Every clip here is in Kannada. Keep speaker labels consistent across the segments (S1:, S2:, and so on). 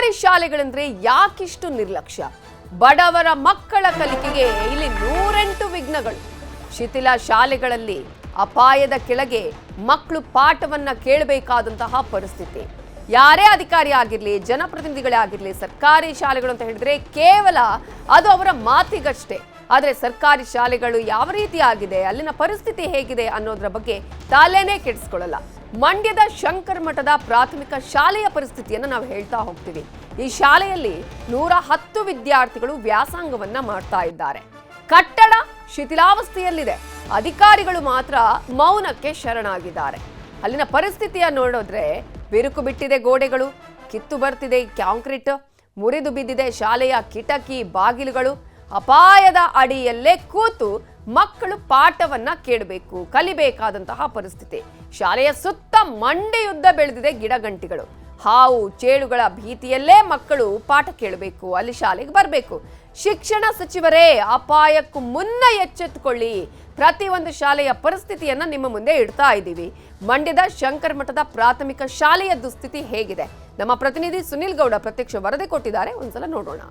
S1: ಸರ್ಕಾರಿ ಶಾಲೆಗಳಂದ್ರೆ ಯಾಕಿಷ್ಟು ನಿರ್ಲಕ್ಷ್ಯ? ಬಡವರ ಮಕ್ಕಳ ಕಲಿಕೆಗೆ ಇಲ್ಲಿ 108 ವಿಘ್ನಗಳು. ಶಿಥಿಲ ಶಾಲೆಗಳಲ್ಲಿ ಅಪಾಯದ ಕೆಳಗೆ ಮಕ್ಕಳು ಪಾಠವನ್ನ ಕೇಳಬೇಕಾದಂತಹ ಪರಿಸ್ಥಿತಿ. ಯಾರೇ ಅಧಿಕಾರಿ ಆಗಿರಲಿ, ಜನಪ್ರತಿನಿಧಿಗಳೇ ಆಗಿರಲಿ, ಸರ್ಕಾರಿ ಶಾಲೆಗಳು ಅಂತ ಹೇಳಿದ್ರೆ ಕೇವಲ ಅದು ಅವರ ಮಾತಿಗಷ್ಟೇ. ಆದರೆ ಸರ್ಕಾರಿ ಶಾಲೆಗಳು ಯಾವ ರೀತಿ ಆಗಿದೆ, ಅಲ್ಲಿನ ಪರಿಸ್ಥಿತಿ ಹೇಗಿದೆ ಅನ್ನೋದ್ರ ಬಗ್ಗೆ ತಲೆನೇ ಕೆಡಿಸ್ಕೊಳ್ಳಲ್ಲ. ಮಂಡ್ಯದ ಶಂಕರ ಮಠದ ಪ್ರಾಥಮಿಕ ಶಾಲೆಯ ಪರಿಸ್ಥಿತಿಯನ್ನು ನಾವು ಹೇಳ್ತಾ ಹೋಗ್ತೀವಿ. ಈ ಶಾಲೆಯಲ್ಲಿ 110 ವಿದ್ಯಾರ್ಥಿಗಳು ವ್ಯಾಸಂಗವನ್ನ ಮಾಡ್ತಾ ಇದ್ದಾರೆ. ಕಟ್ಟಡ ಶಿಥಿಲಾವಸ್ಥೆಯಲ್ಲಿದೆ. ಅಧಿಕಾರಿಗಳು ಮಾತ್ರ ಮೌನಕ್ಕೆ ಶರಣಾಗಿದ್ದಾರೆ. ಅಲ್ಲಿನ ಪರಿಸ್ಥಿತಿಯ ನೋಡಿದ್ರೆ ಬಿರುಕು ಬಿಟ್ಟಿದೆ ಗೋಡೆಗಳು, ಕಿತ್ತು ಬರ್ತಿದೆ ಕಾಂಕ್ರೀಟ್, ಮುರಿದು ಬಿದ್ದಿದೆ ಶಾಲೆಯ ಕಿಟಕಿ ಬಾಗಿಲುಗಳು. ಅಪಾಯದ ಅಡಿಯಲ್ಲೇ ಕೂತು ಮಕ್ಕಳು ಪಾಠವನ್ನ ಕೇಳಬೇಕು, ಕಲಿಬೇಕಾದಂತಹ ಪರಿಸ್ಥಿತಿ. ಶಾಲೆಯ ಸುತ್ತ ಮಂಡೆಯುದ್ದ ಬೆಳೆದಿದೆ ಗಿಡಗಂಟಿಗಳು. ಹಾವು ಚೇಳುಗಳ ಭೀತಿಯಲ್ಲೇ ಮಕ್ಕಳು ಪಾಠ ಕೇಳಬೇಕು, ಅಲ್ಲಿ ಶಾಲೆಗೆ ಬರಬೇಕು. ಶಿಕ್ಷಣ ಸಚಿವರೇ, ಅಪಾಯಕ್ಕೂ ಮುನ್ನ ಎಚ್ಚೆತ್ತುಕೊಳ್ಳಿ. ಪ್ರತಿಯೊಂದು ಶಾಲೆಯ ಪರಿಸ್ಥಿತಿಯನ್ನ ನಿಮ್ಮ ಮುಂದೆ ಇಡ್ತಾ ಇದ್ದೀವಿ. ಮಂಡ್ಯದ ಶಂಕರ ಮಠದ ಪ್ರಾಥಮಿಕ ಶಾಲೆಯ ದುಸ್ಥಿತಿ ಹೇಗಿದೆ? ನಮ್ಮ ಪ್ರತಿನಿಧಿ ಸುನಿಲ್ ಗೌಡ ಪ್ರತ್ಯಕ್ಷ ವರದಿ ಕೊಟ್ಟಿದ್ದಾರೆ, ಒಂದ್ಸಲ ನೋಡೋಣ.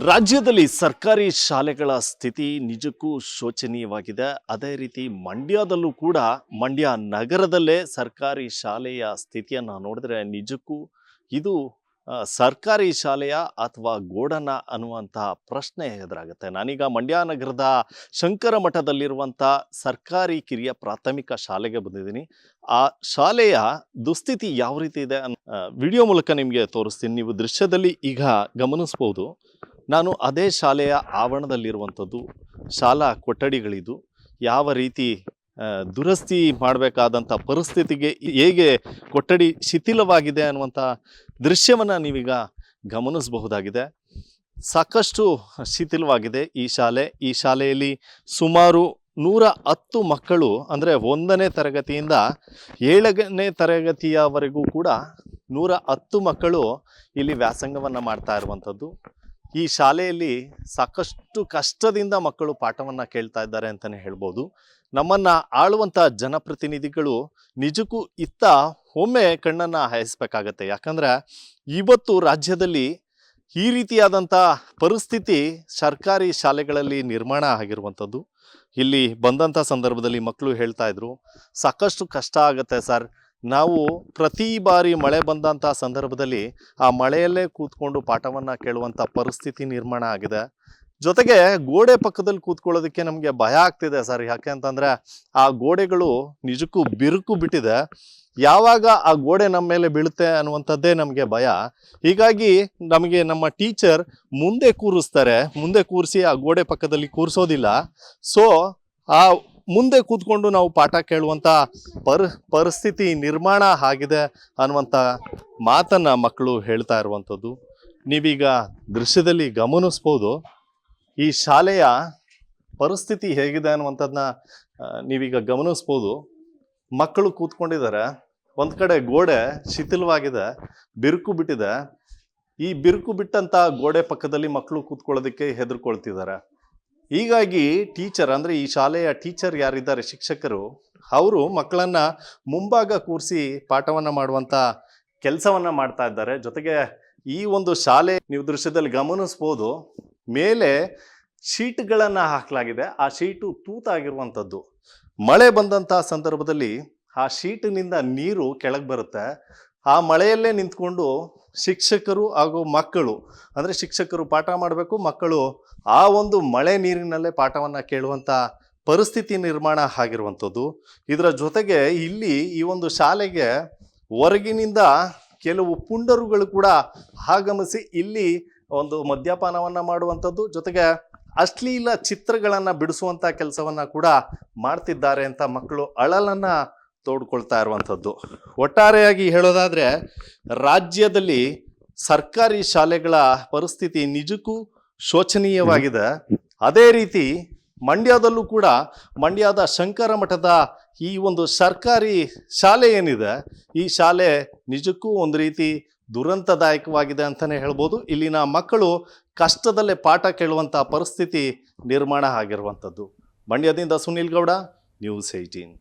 S2: ರಾಜ್ಯದಲ್ಲಿ ಸರ್ಕಾರಿ ಶಾಲೆಗಳ ಸ್ಥಿತಿ ನಿಜಕ್ಕೂ ಶೋಚನೀಯವಾಗಿದೆ. ಅದೇ ರೀತಿ ಮಂಡ್ಯದಲ್ಲೂ ಕೂಡ, ಮಂಡ್ಯ ನಗರದಲ್ಲೇ ಸರ್ಕಾರಿ ಶಾಲೆಯ ಸ್ಥಿತಿಯನ್ನು ನೋಡಿದ್ರೆ ನಿಜಕ್ಕೂ ಇದು ಸರ್ಕಾರಿ ಶಾಲೆಯ ಅಥವಾ ಗೋಡನ ಅನ್ನುವಂತಹ ಪ್ರಶ್ನೆ ಎದುರಾಗುತ್ತೆ. ನಾನೀಗ ಮಂಡ್ಯ ನಗರದ ಶಂಕರ ಮಠದಲ್ಲಿರುವಂಥ ಸರ್ಕಾರಿ ಕಿರಿಯ ಪ್ರಾಥಮಿಕ ಶಾಲೆಗೆ ಬಂದಿದ್ದೀನಿ. ಆ ಶಾಲೆಯ ದುಸ್ಥಿತಿ ಯಾವ ರೀತಿ ಇದೆ ವಿಡಿಯೋ ಮೂಲಕ ನಿಮಗೆ ತೋರಿಸ್ತೀನಿ. ನೀವು ದೃಶ್ಯದಲ್ಲಿ ಈಗ ಗಮನಿಸ್ಬೋದು. ನಾನು ಅದೇ ಶಾಲೆಯ ಆವರಣದಲ್ಲಿರುವಂಥದ್ದು. ಶಾಲಾ ಕೊಠಡಿಗಳಿದು ಯಾವ ರೀತಿ ದುರಸ್ತಿ ಮಾಡಬೇಕಾದಂಥ ಪರಿಸ್ಥಿತಿಗೆ, ಹೇಗೆ ಕೊಠಡಿ ಶಿಥಿಲವಾಗಿದೆ ಅನ್ನುವಂಥ ದೃಶ್ಯವನ್ನು ನೀವೀಗ ಗಮನಿಸಬಹುದಾಗಿದೆ. ಸಾಕಷ್ಟು ಶಿಥಿಲವಾಗಿದೆ ಈ ಶಾಲೆ. ಈ ಶಾಲೆಯಲ್ಲಿ ಸುಮಾರು 110 ಮಕ್ಕಳು, ಅಂದರೆ 1ನೇ ತರಗತಿಯಿಂದ 7ನೇ ತರಗತಿಯವರೆಗೂ ಕೂಡ 110 ಮಕ್ಕಳು ಇಲ್ಲಿ ವ್ಯಾಸಂಗವನ್ನು ಮಾಡ್ತಾ ಇರುವಂಥದ್ದು. ಈ ಶಾಲೆಯಲ್ಲಿ ಸಾಕಷ್ಟು ಕಷ್ಟದಿಂದ ಮಕ್ಕಳು ಪಾಠವನ್ನು ಕೇಳ್ತಾ ಇದ್ದಾರೆ ಅಂತಲೇ ಹೇಳ್ಬೋದು. ನಮ್ಮನ್ನು ಆಳುವಂಥ ಜನಪ್ರತಿನಿಧಿಗಳು ನಿಜಕ್ಕೂ ಇತ್ತ ಒಮ್ಮೆ ಕಣ್ಣನ್ನು ಹಾಯಿಸ್ಬೇಕಾಗತ್ತೆ. ಯಾಕಂದರೆ ಇವತ್ತು ರಾಜ್ಯದಲ್ಲಿ ಈ ರೀತಿಯಾದಂಥ ಪರಿಸ್ಥಿತಿ ಸರ್ಕಾರಿ ಶಾಲೆಗಳಲ್ಲಿ ನಿರ್ಮಾಣ ಆಗಿರುವಂಥದ್ದು. ಇಲ್ಲಿ ಬಂದಂಥ ಸಂದರ್ಭದಲ್ಲಿ ಮಕ್ಕಳು ಹೇಳ್ತಾ ಇದ್ರು, ಸಾಕಷ್ಟು ಕಷ್ಟ ಆಗುತ್ತೆ ಸರ್, ನಾವು ಪ್ರತಿ ಬಾರಿ ಮಳೆ ಬಂದಂಥ ಸಂದರ್ಭದಲ್ಲಿ ಆ ಮಳೆಯಲ್ಲೇ ಕೂತ್ಕೊಂಡು ಪಾಠವನ್ನು ಕೇಳುವಂಥ ಪರಿಸ್ಥಿತಿ ನಿರ್ಮಾಣ ಆಗಿದೆ. ಜೊತೆಗೆ ಗೋಡೆ ಪಕ್ಕದಲ್ಲಿ ಕೂತ್ಕೊಳ್ಳೋದಕ್ಕೆ ನಮಗೆ ಭಯ ಆಗ್ತಿದೆ ಸರ್. ಯಾಕೆ ಅಂತಂದರೆ ಆ ಗೋಡೆಗಳು ನಿಜಕ್ಕೂ ಬಿರುಕು ಬಿಟ್ಟಿದೆ. ಯಾವಾಗ ಆ ಗೋಡೆ ನಮ್ಮ ಮೇಲೆ ಬೀಳುತ್ತೆ ಅನ್ನುವಂಥದ್ದೇ ನಮಗೆ ಭಯ. ಹೀಗಾಗಿ ನಮಗೆ ನಮ್ಮ ಟೀಚರ್ ಮುಂದೆ ಕೂರಿಸ್ತಾರೆ, ಮುಂದೆ ಕೂರಿಸಿ ಆ ಗೋಡೆ ಪಕ್ಕದಲ್ಲಿ ಕೂರಿಸೋದಿಲ್ಲ. ಸೊ ಆ ಮುಂದೆ ಕೂತ್ಕೊಂಡು ನಾವು ಪಾಠ ಕೇಳುವಂಥ ಪರಿಸ್ಥಿತಿ ನಿರ್ಮಾಣ ಆಗಿದೆ ಅನ್ನುವಂಥ ಮಾತನ್ನು ಮಕ್ಕಳು ಹೇಳ್ತಾ ಇರುವಂಥದ್ದು. ನೀವೀಗ ದೃಶ್ಯದಲ್ಲಿ ಗಮನಿಸ್ಬೋದು. ಈ ಶಾಲೆಯ ಪರಿಸ್ಥಿತಿ ಹೇಗಿದೆ ಅನ್ನುವಂಥದ್ದನ್ನ ನೀವೀಗ ಗಮನಿಸ್ಬೋದು. ಮಕ್ಕಳು ಕೂತ್ಕೊಂಡಿದ್ದಾರೆ. ಒಂದು ಕಡೆ ಗೋಡೆ ಶಿಥಿಲವಾಗಿದೆ, ಬಿರುಕು ಬಿಟ್ಟಿದೆ. ಈ ಬಿರುಕು ಬಿಟ್ಟಂಥ ಗೋಡೆ ಪಕ್ಕದಲ್ಲಿ ಮಕ್ಕಳು ಕೂತ್ಕೊಳ್ಳೋದಕ್ಕೆ ಹೆದರ್ಕೊಳ್ತಿದ್ದಾರೆ. ಹೀಗಾಗಿ ಟೀಚರ್, ಅಂದರೆ ಈ ಶಾಲೆಯ ಟೀಚರ್ ಯಾರಿದ್ದಾರೆ, ಶಿಕ್ಷಕರು, ಅವರು ಮಕ್ಕಳನ್ನು ಮುಂಭಾಗ ಕೂರಿಸಿ ಪಾಠವನ್ನು ಮಾಡುವಂಥ ಕೆಲಸವನ್ನು ಮಾಡ್ತಾ ಇದ್ದಾರೆ. ಜೊತೆಗೆ ಈ ಒಂದು ಶಾಲೆ ನೀವು ದೃಶ್ಯದಲ್ಲಿ ಗಮನಿಸ್ಬೋದು, ಮೇಲೆ ಶೀಟ್ಗಳನ್ನು ಹಾಕಲಾಗಿದೆ. ಆ ಶೀಟು ತೂತಾಗಿರುವಂಥದ್ದು. ಮಳೆ ಬಂದಂಥ ಸಂದರ್ಭದಲ್ಲಿ ಆ ಶೀಟಿನಿಂದ ನೀರು ಕೆಳಗೆ ಬರುತ್ತೆ. ಆ ಮಳೆಯಲ್ಲೇ ನಿಂತ್ಕೊಂಡು ಶಿಕ್ಷಕರು ಹಾಗೂ ಮಕ್ಕಳು, ಅಂದರೆ ಶಿಕ್ಷಕರು ಪಾಠ ಮಾಡಬೇಕು, ಮಕ್ಕಳು ಆ ಒಂದು ಮಳೆ ನೀರಿನಲ್ಲೇ ಪಾಠವನ್ನು ಕೇಳುವಂಥ ಪರಿಸ್ಥಿತಿ ನಿರ್ಮಾಣ ಆಗಿರುವಂಥದ್ದು. ಇದರ ಜೊತೆಗೆ ಇಲ್ಲಿ ಈ ಒಂದು ಶಾಲೆಗೆ ಹೊರಗಿನಿಂದ ಕೆಲವು ಪುಂಡರುಗಳು ಕೂಡ ಆಗಮಿಸಿ ಇಲ್ಲಿ ಒಂದು ಮದ್ಯಪಾನವನ್ನು ಮಾಡುವಂಥದ್ದು, ಜೊತೆಗೆ ಅಶ್ಲೀಲ ಚಿತ್ರಗಳನ್ನು ಬಿಡಿಸುವಂಥ ಕೆಲಸವನ್ನು ಕೂಡ ಮಾಡ್ತಿದ್ದಾರೆ ಅಂತ ಮಕ್ಕಳು ಅಳಲನ್ನು ತೋಡ್ಕೊಳ್ತಾ ಇರುವಂಥದ್ದು. ಒಟ್ಟಾರೆಯಾಗಿ ಹೇಳೋದಾದರೆ ರಾಜ್ಯದಲ್ಲಿ ಸರ್ಕಾರಿ ಶಾಲೆಗಳ ಪರಿಸ್ಥಿತಿ ನಿಜಕ್ಕೂ ಶೋಚನೀಯವಾಗಿದೆ. ಅದೇ ರೀತಿ ಮಂಡ್ಯದಲ್ಲೂ ಕೂಡ, ಮಂಡ್ಯದ ಶಂಕರ ಮಠದ ಈ ಒಂದು ಸರ್ಕಾರಿ ಶಾಲೆ ಏನಿದೆ, ಈ ಶಾಲೆ ನಿಜಕ್ಕೂ ಒಂದು ರೀತಿ ದುರಂತದಾಯಕವಾಗಿದೆ ಅಂತಲೇ ಹೇಳ್ಬೋದು. ಇಲ್ಲಿನ ಮಕ್ಕಳು ಕಷ್ಟದಲ್ಲೇ ಪಾಠ ಕೇಳುವಂಥ ಪರಿಸ್ಥಿತಿ ನಿರ್ಮಾಣ ಆಗಿರುವಂಥದ್ದು. ಮಂಡ್ಯದಿಂದ ಸುನಿಲ್ ಗೌಡ, ನ್ಯೂಸ್ 18.